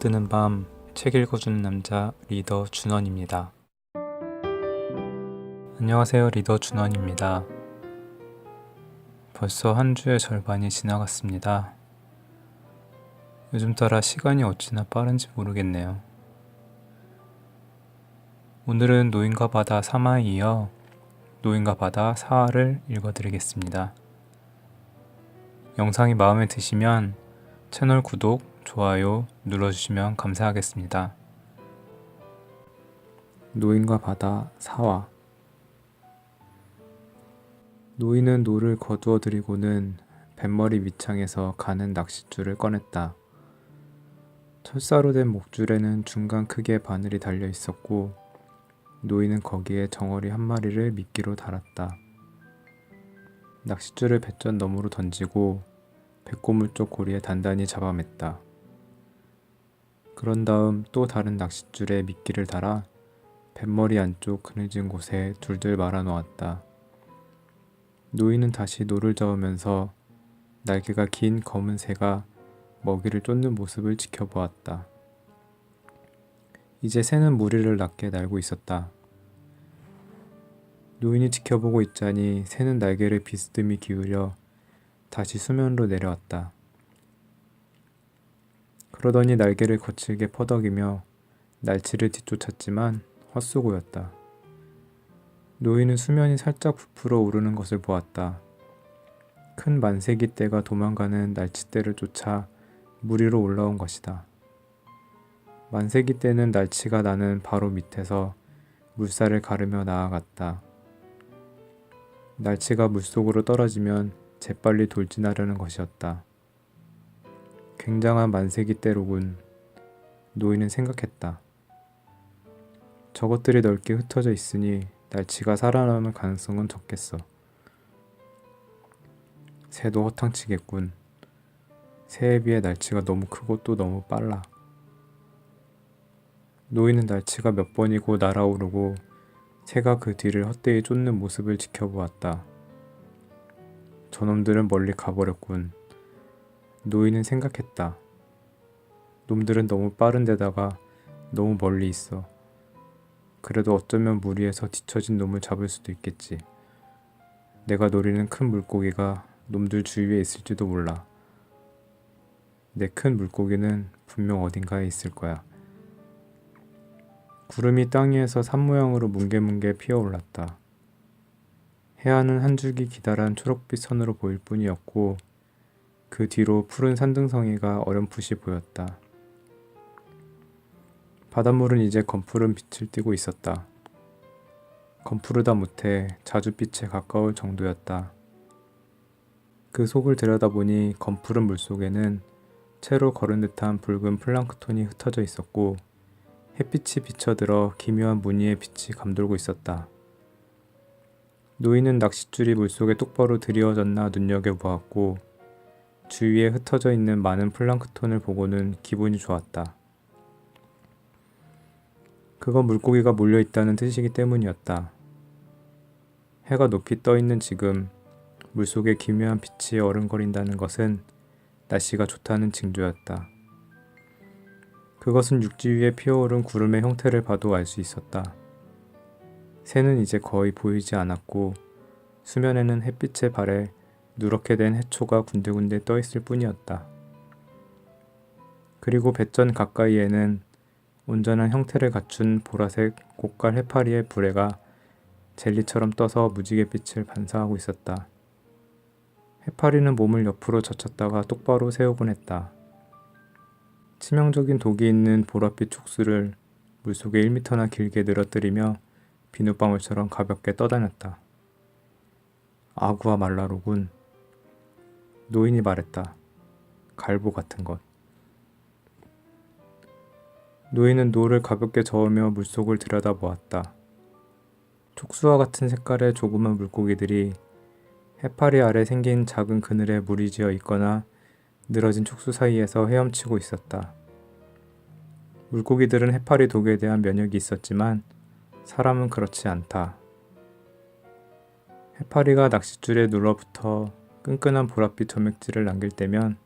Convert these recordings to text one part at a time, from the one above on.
뜨는 밤 책 읽어주는 남자 리더 준원입니다. 안녕하세요, 리더 준원입니다. 벌써 한 주의 절반이 지나갔습니다. 요즘 따라 시간이 어찌나 빠른지 모르겠네요. 오늘은 노인과 바다 3화에 이어 노인과 바다 4화를 읽어드리겠습니다. 영상이 마음에 드시면 채널 구독, 좋아요 눌러주시면 감사하겠습니다. 노인과 바다 4화. 노인은 노를 거두어 들이고는 뱃머리 밑창에서 가는 낚싯줄을 꺼냈다. 철사로 된 목줄에는 중간 크기의 바늘이 달려 있었고 노인은 거기에 정어리 한 마리를 미끼로 달았다. 낚싯줄을 뱃전 너머로 던지고 배꼽물 쪽 고리에 단단히 잡아맸다. 그런 다음 또 다른 낚싯줄에 미끼를 달아 뱃머리 안쪽 그늘진 곳에 둘둘 말아 놓았다. 노인은 다시 노를 저으면서 날개가 긴 검은 새가 먹이를 쫓는 모습을 지켜보았다. 이제 새는 무리를 낮게 날고 있었다. 노인이 지켜보고 있자니 새는 날개를 비스듬히 기울여 다시 수면으로 내려왔다. 그러더니 날개를 거칠게 퍼덕이며 날치를 뒤쫓았지만 헛수고였다. 노인은 수면이 살짝 부풀어 오르는 것을 보았다. 큰 만세기 떼가 도망가는 날치떼를 쫓아 물 위로 올라온 것이다. 만세기 떼는 날치가 나는 바로 밑에서 물살을 가르며 나아갔다. 날치가 물속으로 떨어지면 재빨리 돌진하려는 것이었다. 굉장한 만세기 떼로군. 노인은 생각했다. 저것들이 넓게 흩어져 있으니 날치가 살아남을 가능성은 적겠어. 새도 허탕치겠군. 새에 비해 날치가 너무 크고 또 너무 빨라. 노인은 날치가 몇 번이고 날아오르고 새가 그 뒤를 헛되이 쫓는 모습을 지켜보았다. 저놈들은 멀리 가버렸군. 노인은 생각했다. 놈들은 너무 빠른 데다가 너무 멀리 있어. 그래도 어쩌면 물 위에서 뒤처진 놈을 잡을 수도 있겠지. 내가 노리는 큰 물고기가 놈들 주위에 있을지도 몰라. 내 큰 물고기는 분명 어딘가에 있을 거야. 구름이 땅 위에서 산 모양으로 뭉게뭉게 피어올랐다. 해안은 한 줄기 기다란 초록빛 선으로 보일 뿐이었고 그 뒤로 푸른 산등성이가 어렴풋이 보였다. 바닷물은 이제 검푸른 빛을 띠고 있었다. 검푸르다 못해 자줏빛에 가까울 정도였다. 그 속을 들여다보니 검푸른 물속에는 채로 걸은 듯한 붉은 플랑크톤이 흩어져 있었고 햇빛이 비쳐들어 기묘한 무늬의 빛이 감돌고 있었다. 노인은 낚싯줄이 물속에 똑바로 들이어졌나 눈여겨보았고 주위에 흩어져 있는 많은 플랑크톤을 보고는 기분이 좋았다. 그건 물고기가 몰려있다는 뜻이기 때문이었다. 해가 높이 떠있는 지금 물속에 기묘한 빛이 어른거린다는 것은 날씨가 좋다는 징조였다. 그것은 육지 위에 피어오른 구름의 형태를 봐도 알 수 있었다. 새는 이제 거의 보이지 않았고 수면에는 햇빛에 발해 누렇게 된 해초가 군데군데 떠있을 뿐이었다. 그리고 뱃전 가까이에는 온전한 형태를 갖춘 보라색 고깔 해파리의 부레가 젤리처럼 떠서 무지개 빛을 반사하고 있었다. 해파리는 몸을 옆으로 젖혔다가 똑바로 세우곤 했다. 치명적인 독이 있는 보랏빛 촉수를 물속에 1m나 길게 늘어뜨리며 비눗방울처럼 가볍게 떠다녔다. 아구와 말라로군. 노인이 말했다. 갈보 같은 것. 노인은 노를 가볍게 저으며 물속을 들여다보았다. 촉수와 같은 색깔의 조그만 물고기들이 해파리 아래 생긴 작은 그늘에 무리지어 있거나 늘어진 촉수 사이에서 헤엄치고 있었다. 물고기들은 해파리 독에 대한 면역이 있었지만 사람은 그렇지 않다. 해파리가 낚싯줄에 눌러붙어 끈끈한 보랏빛 점액질을 남길 때면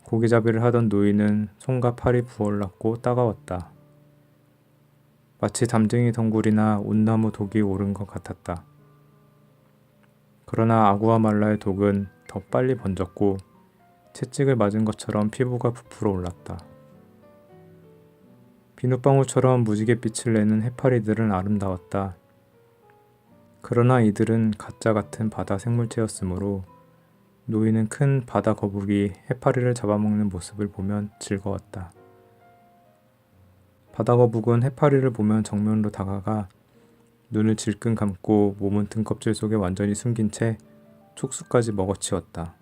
고기잡이를 하던 노인은 손과 팔이 부을났고 따가웠다. 마치 담쟁이 덩굴이나 온나무 독이 오른 것 같았다. 그러나 아구아말라의 독은 더 빨리 번졌고 채찍을 맞은 것처럼 피부가 부풀어 올랐다. 비눗방울처럼 무지갯빛을 내는 해파리들은 아름다웠다. 그러나 이들은 가짜 같은 바다 생물체였으므로 노인은 큰 바다 거북이 해파리를 잡아먹는 모습을 보면 즐거웠다. 바다 거북은 해파리를 보면 정면으로 다가가 눈을 질끈 감고 몸은 등껍질 속에 완전히 숨긴 채 촉수까지 먹어치웠다.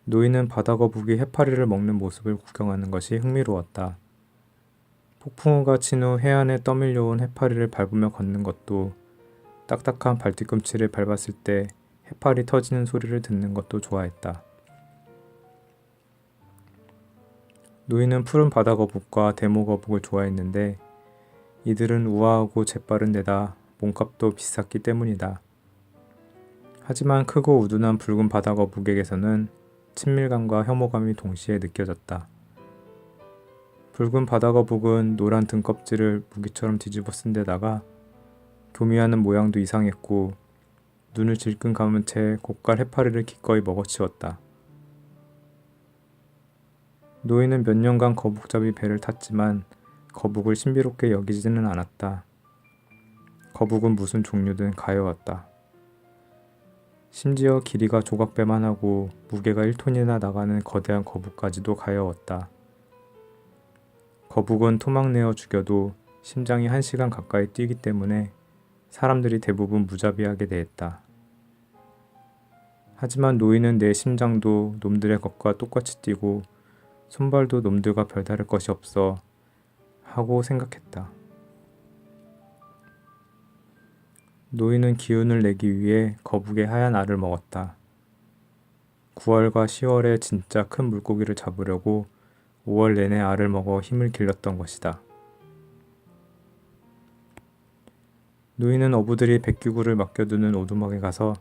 노인은 바다 거북이 해파리를 먹는 모습을 구경하는 것이 흥미로웠다. 폭풍우가 친 후 해안에 떠밀려온 해파리를 밟으며 걷는 것도, 딱딱한 발뒤꿈치를 밟았을 때 해파리 터지는 소리를 듣는 것도 좋아했다. 노인은 푸른 바다 거북과 대모 거북을 좋아했는데 이들은 우아하고 재빠른 데다 몸값도 비쌌기 때문이다. 하지만 크고 우둔한 붉은 바다 거북에게서는 친밀감과 혐오감이 동시에 느껴졌다. 붉은 바다 거북은 노란 등껍질을 무기처럼 뒤집어 쓴 데다가 교미하는 모양도 이상했고 눈을 질끈 감은 채 고깔 해파리를 기꺼이 먹어치웠다. 노인은 몇 년간 거북잡이 배를 탔지만 거북을 신비롭게 여기지는 않았다. 거북은 무슨 종류든 가여웠다. 심지어 길이가 조각배만 하고 무게가 1톤이나 나가는 거대한 거북까지도 가여웠다. 거북은 토막내어 죽여도 심장이 1시간 가까이 뛰기 때문에 사람들이 대부분 무자비하게 대했다. 하지만 노인은 내 심장도 놈들의 것과 똑같이 뛰고 손발도 놈들과 별다를 것이 없어 하고 생각했다. 노인은 기운을 내기 위해 거북의 하얀 알을 먹었다. 9월과 10월에 진짜 큰 물고기를 잡으려고 5월 내내 알을 먹어 힘을 길렀던 것이다. 노인은 어부들이 백기구를 맡겨두는 오두막에 가서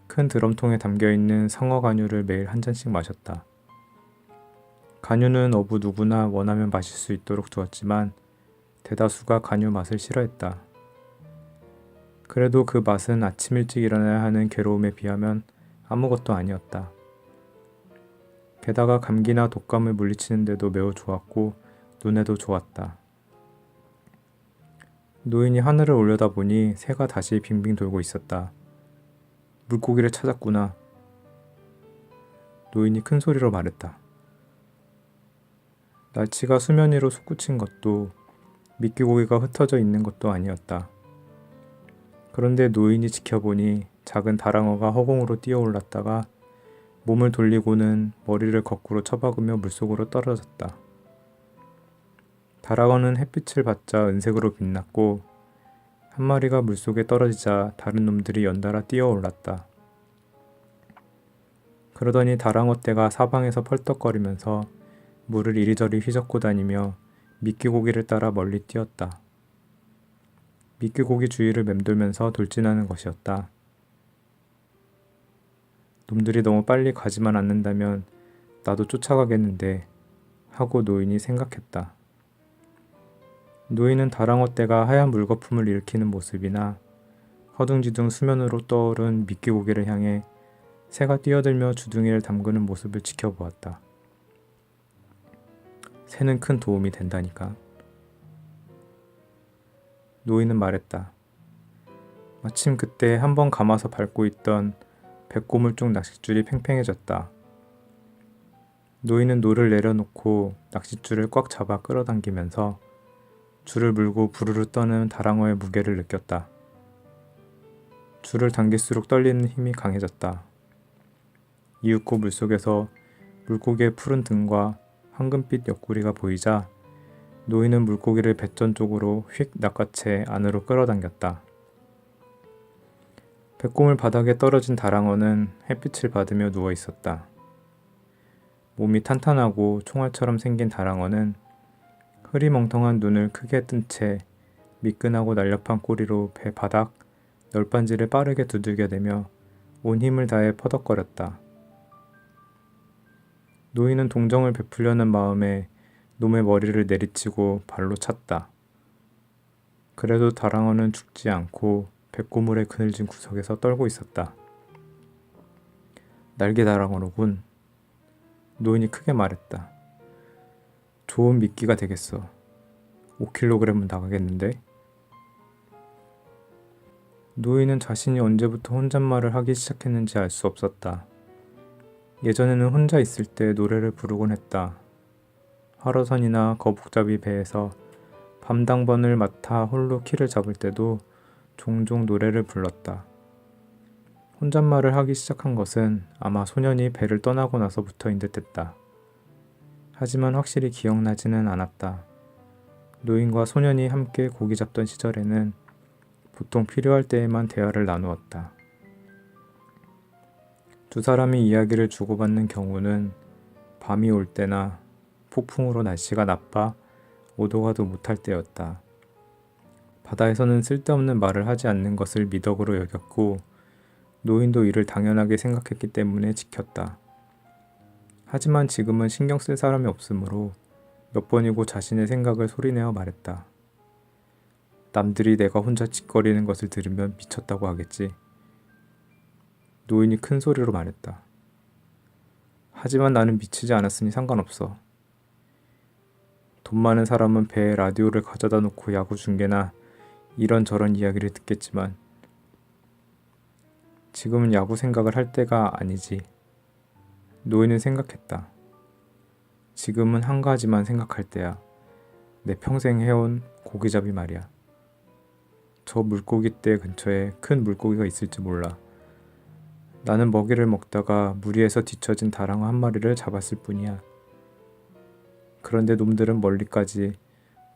큰 드럼통에 담겨있는 상어 간유를 매일 한 잔씩 마셨다. 간유는 어부 누구나 원하면 마실 수 있도록 두었지만 대다수가 간유 맛을 싫어했다. 그래도 그 맛은 아침 일찍 일어나야 하는 괴로움에 비하면 아무것도 아니었다. 게다가 감기나 독감을 물리치는데도 매우 좋았고 눈에도 좋았다. 노인이 하늘을 올려다보니 새가 다시 빙빙 돌고 있었다. 물고기를 찾았구나. 노인이 큰 소리로 말했다. 날치가 수면 위로 솟구친 것도 미끼고기가 흩어져 있는 것도 아니었다. 그런데 노인이 지켜보니 작은 다랑어가 허공으로 뛰어올랐다가 몸을 돌리고는 머리를 거꾸로 쳐박으며 물속으로 떨어졌다. 다랑어는 햇빛을 받자 은색으로 빛났고 한 마리가 물속에 떨어지자 다른 놈들이 연달아 뛰어올랐다. 그러더니 다랑어 떼가 사방에서 펄떡거리면서 물을 이리저리 휘젓고 다니며 미끼고기를 따라 멀리 뛰었다. 미끼고기 주위를 맴돌면서 돌진하는 것이었다. 놈들이 너무 빨리 가지만 않는다면 나도 쫓아가겠는데 하고 노인이 생각했다. 노인은 다랑어 떼가 하얀 물거품을 일으키는 모습이나 허둥지둥 수면으로 떠오른 미끼고기를 향해 새가 뛰어들며 주둥이를 담그는 모습을 지켜보았다. 새는 큰 도움이 된다니까. 노인은 말했다. 마침 그때 한번 감아서 밟고 있던 백고물 쪽 낚싯줄이 팽팽해졌다. 노인은 노를 내려놓고 낚싯줄을 꽉 잡아 끌어당기면서 줄을 물고 부르르 떠는 다랑어의 무게를 느꼈다. 줄을 당길수록 떨리는 힘이 강해졌다. 이윽고 물속에서 물고기의 푸른 등과 황금빛 옆구리가 보이자 노인은 물고기를 뱃전 쪽으로 휙 낚아채 안으로 끌어당겼다. 백고물 바닥에 떨어진 다랑어는 햇빛을 받으며 누워 있었다. 몸이 탄탄하고 총알처럼 생긴 다랑어는 흐리멍텅한 눈을 크게 뜬 채 미끈하고 날렵한 꼬리로 배 바닥 널빤지를 빠르게 두들겨대며 온 힘을 다해 퍼덕거렸다. 노인은 동정을 베풀려는 마음에 놈의 머리를 내리치고 발로 찼다. 그래도 다랑어는 죽지 않고 백고물의 그늘진 구석에서 떨고 있었다. 날개 다랑어로군. 노인이 크게 말했다. 좋은 미끼가 되겠어. 5kg은 나가겠는데? 노인은 자신이 언제부터 혼잣말을 하기 시작했는지 알 수 없었다. 예전에는 혼자 있을 때 노래를 부르곤 했다. 화로선이나 거북잡이 배에서 밤당번을 맡아 홀로 키를 잡을 때도 종종 노래를 불렀다. 혼잣말을 하기 시작한 것은 아마 소년이 배를 떠나고 나서부터인 듯했다. 하지만 확실히 기억나지는 않았다. 노인과 소년이 함께 고기 잡던 시절에는 보통 필요할 때에만 대화를 나누었다. 두 사람이 이야기를 주고받는 경우는 밤이 올 때나 폭풍으로 날씨가 나빠 오도 가도 못할 때였다. 바다에서는 쓸데없는 말을 하지 않는 것을 미덕으로 여겼고 노인도 이를 당연하게 생각했기 때문에 지켰다. 하지만 지금은 신경 쓸 사람이 없으므로 몇 번이고 자신의 생각을 소리내어 말했다. 남들이 내가 혼자 짓거리는 것을 들으면 미쳤다고 하겠지. 노인이 큰 소리로 말했다. 하지만 나는 미치지 않았으니 상관없어. 돈 많은 사람은 배에 라디오를 가져다 놓고 야구 중계나 이런저런 이야기를 듣겠지만 지금은 야구 생각을 할 때가 아니지. 노인은 생각했다. 지금은 한 가지만 생각할 때야. 내 평생 해온 고기잡이 말이야. 저 물고기떼 근처에 큰 물고기가 있을지 몰라. 나는 먹이를 먹다가 무리해서 뒤처진 다랑어 한 마리를 잡았을 뿐이야. 그런데 놈들은 멀리까지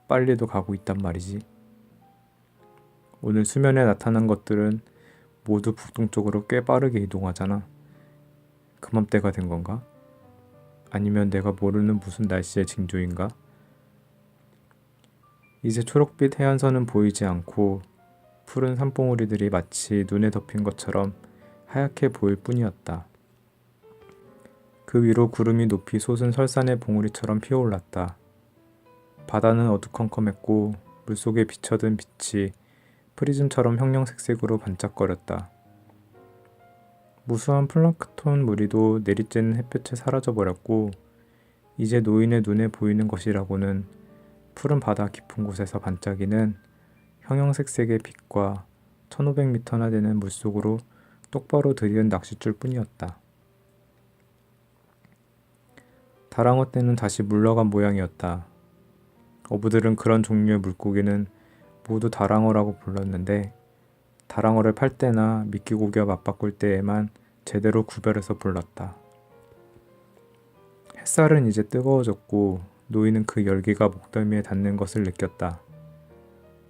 빨리도 가고 있단 말이지. 오늘 수면에 나타난 것들은 모두 북동쪽으로 꽤 빠르게 이동하잖아. 그맘때가 된 건가? 아니면 내가 모르는 무슨 날씨의 징조인가? 이제 초록빛 해안선은 보이지 않고 푸른 산봉우리들이 마치 눈에 덮인 것처럼 하얗게 보일 뿐이었다. 그 위로 구름이 높이 솟은 설산의 봉우리처럼 피어올랐다. 바다는 어두컴컴했고 물속에 비쳐든 빛이 프리즘처럼 형형색색으로 반짝거렸다. 무수한 플랑크톤 무리도 내리쬐는 햇볕에 사라져버렸고 이제 노인의 눈에 보이는 것이라고는 푸른 바다 깊은 곳에서 반짝이는 형형색색의 빛과 1500m나 되는 물속으로 똑바로 들이은 낚싯줄 뿐이었다. 다랑어 떼는 다시 물러간 모양이었다. 어부들은 그런 종류의 물고기는 모두 다랑어라고 불렀는데 다랑어를 팔 때나 미끼고기와 맞바꿀 때에만 제대로 구별해서 불렀다. 햇살은 이제 뜨거워졌고 노인은 그 열기가 목덜미에 닿는 것을 느꼈다.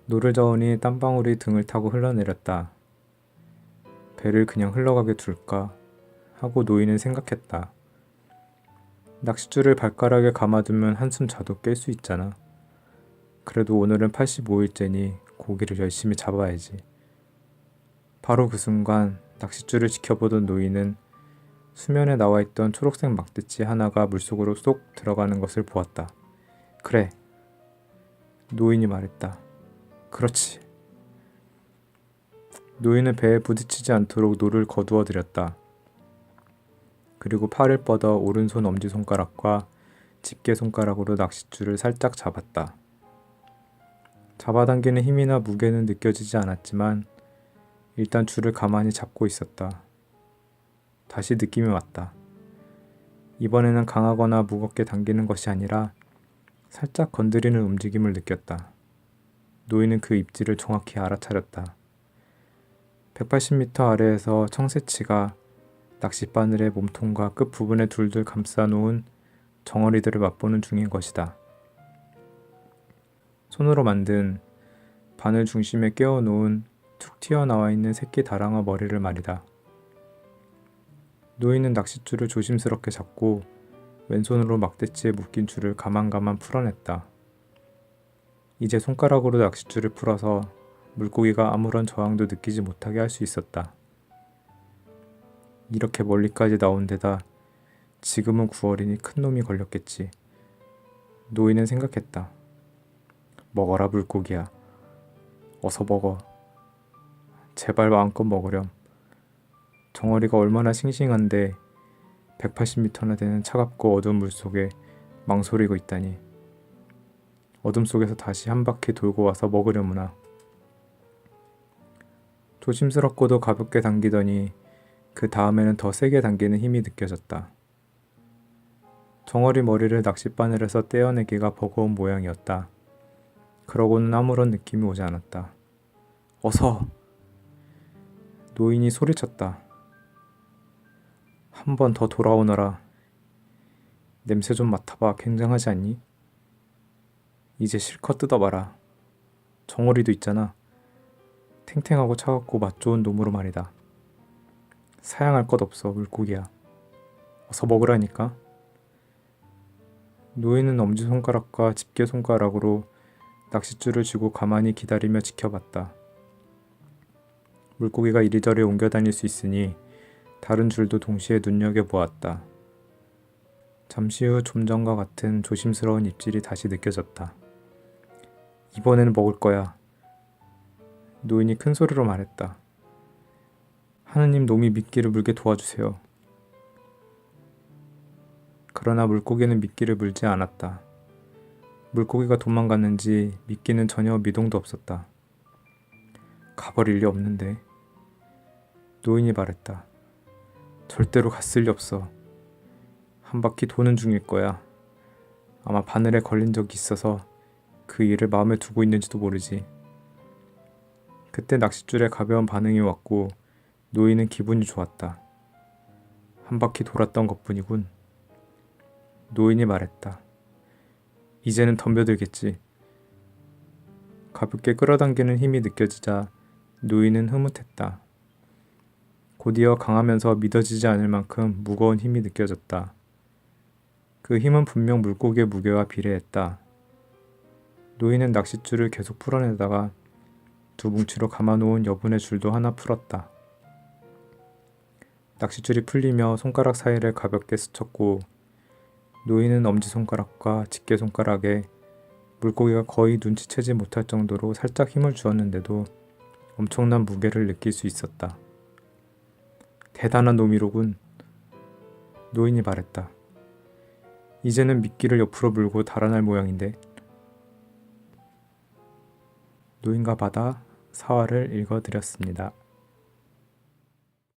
노를 저으니 땀방울이 등을 타고 흘러내렸다. 배를 그냥 흘러가게 둘까 하고 노인은 생각했다. 낚싯줄을 발가락에 감아두면 한숨 자도 깰 수 있잖아. 그래도 오늘은 85일째니 고기를 열심히 잡아야지. 바로 그 순간 낚싯줄을 지켜보던 노인은 수면에 나와있던 초록색 막대치 하나가 물속으로 쏙 들어가는 것을 보았다. 그래. 노인이 말했다. 그렇지. 노인은 배에 부딪히지 않도록 노를 거두어 들였다. 그리고 팔을 뻗어 오른손 엄지손가락과 집게손가락으로 낚싯줄을 살짝 잡았다. 잡아당기는 힘이나 무게는 느껴지지 않았지만 일단 줄을 가만히 잡고 있었다. 다시 느낌이 왔다. 이번에는 강하거나 무겁게 당기는 것이 아니라 살짝 건드리는 움직임을 느꼈다. 노인은 그 입지를 정확히 알아차렸다. 180m 아래에서 청새치가 낚싯바늘의 몸통과 끝부분에 둘둘 감싸놓은 정어리들을 맛보는 중인 것이다. 손으로 만든 바늘 중심에 끼워놓은 툭 튀어나와 있는 새끼 다랑어 머리를 말이다. 노인은 낚싯줄을 조심스럽게 잡고 왼손으로 막대치에 묶인 줄을 가만가만 풀어냈다. 이제 손가락으로 낚싯줄을 풀어서 물고기가 아무런 저항도 느끼지 못하게 할 수 있었다. 이렇게 멀리까지 나온 데다 지금은 9월이니 큰 놈이 걸렸겠지. 노인은 생각했다. 먹어라 물고기야. 어서 먹어. 제발 마음껏 먹으렴. 정어리가 얼마나 싱싱한데 180m나 되는 차갑고 어두운 물속에 망설이고 있다니. 어둠 속에서 다시 한 바퀴 돌고 와서 먹으려무나. 조심스럽고도 가볍게 당기더니 그 다음에는 더 세게 당기는 힘이 느껴졌다. 정어리 머리를 낚싯바늘에서 떼어내기가 버거운 모양이었다. 그러고는 아무런 느낌이 오지 않았다. 어서! 노인이 소리쳤다. 한 번 더 돌아오너라. 냄새 좀 맡아봐. 굉장하지 않니? 이제 실컷 뜯어봐라. 정어리도 있잖아. 탱탱하고 차갑고 맛 좋은 놈으로 말이다. 사양할 것 없어 물고기야. 어서 먹으라니까. 노인은 엄지손가락과 집게손가락으로 낚싯줄을 쥐고 가만히 기다리며 지켜봤다. 물고기가 이리저리 옮겨 다닐 수 있으니 다른 줄도 동시에 눈여겨보았다. 잠시 후 좀 전과 같은 조심스러운 입질이 다시 느껴졌다. 이번에는 먹을 거야. 노인이 큰 소리로 말했다. 하느님 놈이 미끼를 물게 도와주세요. 그러나 물고기는 미끼를 물지 않았다. 물고기가 도망갔는지 미끼는 전혀 미동도 없었다. 가버릴 리 없는데. 노인이 말했다. 절대로 갔을 리 없어. 한 바퀴 도는 중일 거야. 아마 바늘에 걸린 적이 있어서 그 일을 마음에 두고 있는지도 모르지. 그때 낚싯줄에 가벼운 반응이 왔고 노인은 기분이 좋았다. 한 바퀴 돌았던 것뿐이군. 노인이 말했다. 이제는 덤벼들겠지. 가볍게 끌어당기는 힘이 느껴지자 노인은 흐뭇했다. 곧이어 강하면서 믿어지지 않을 만큼 무거운 힘이 느껴졌다. 그 힘은 분명 물고기의 무게와 비례했다. 노인은 낚싯줄을 계속 풀어내다가 두 뭉치로 감아놓은 여분의 줄도 하나 풀었다. 낚싯줄이 풀리며 손가락 사이를 가볍게 스쳤고 노인은 엄지손가락과 집게손가락에 물고기가 거의 눈치채지 못할 정도로 살짝 힘을 주었는데도 엄청난 무게를 느낄 수 있었다. 대단한 놈이로군. 노인이 말했다. 이제는 미끼를 옆으로 물고 달아날 모양인데. 노인과 바다 4화를 읽어드렸습니다.